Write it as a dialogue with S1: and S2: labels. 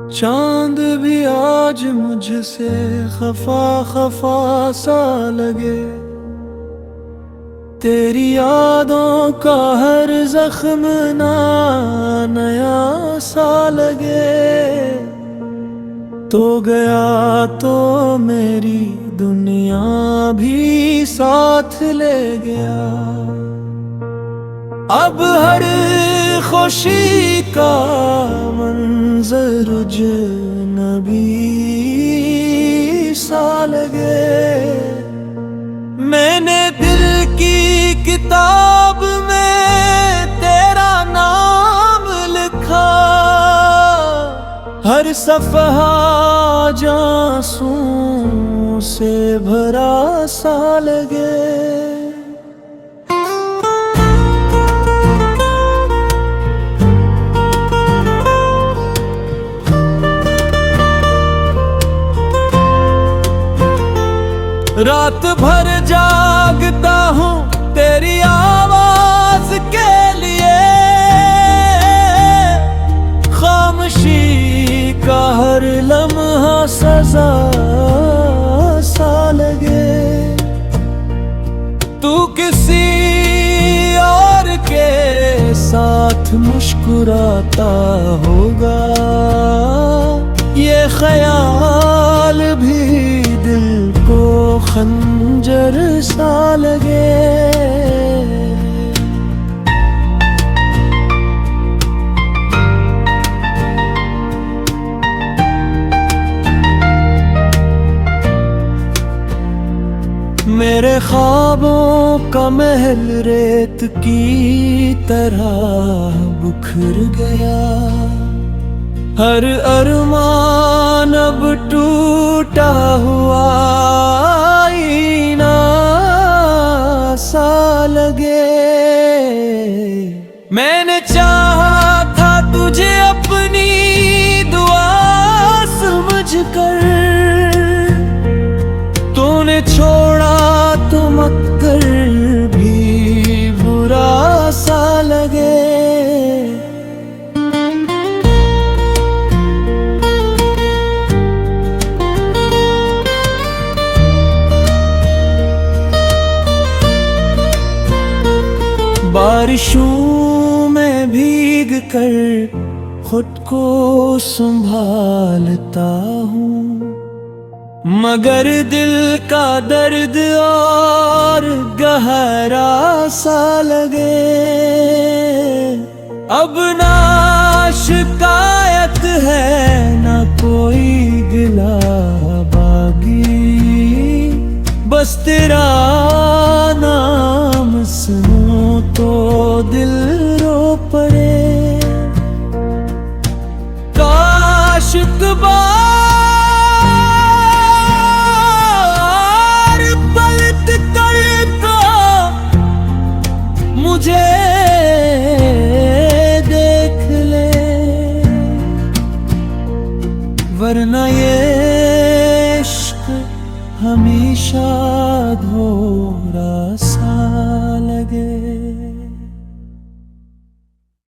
S1: चांद भी आज मुझसे खफा खफा सा लगे, तेरी यादों का हर जख्म ना नया सा लगे। तो गया तो मेरी दुनिया भी साथ ले गया। अब हर खुशी का मंजर अजनबी सा लगे। मैंने दिल की किताब में तेरा नाम लिखा, हर सफ़हा आंसुओं से भरा सा लगे। रात भर जागता हूँ तेरी आवाज के लिए, खामोशी का हर लम्हा सजा सा लगे। तू किसी और के साथ मुस्कुराता होगा, ये ख्याल भी दिल को खंजर सा लगे। मेरे ख्वाबों का महल रेत की तरह बिखर गया, हर अरमान अब टूटा हुआ आईना सा लगे। मैंने चाहा था तुझे अपनी दुआ समझकर, तूने छोड़ा तो मगर भी बुरा सा लगे। बारिशों में भीग कर खुद को संभालता हूँ, मगर दिल का दर्द और गहरा सा लगे। अब ना शिकायत है ना कोई गिला बागी, बस तेरा नाम सुनो तो दिल रो पड़े। काश बार पलट कर तो मुझे देख ले, वरना ये इश्क हमेशा अधूरा सा लगे।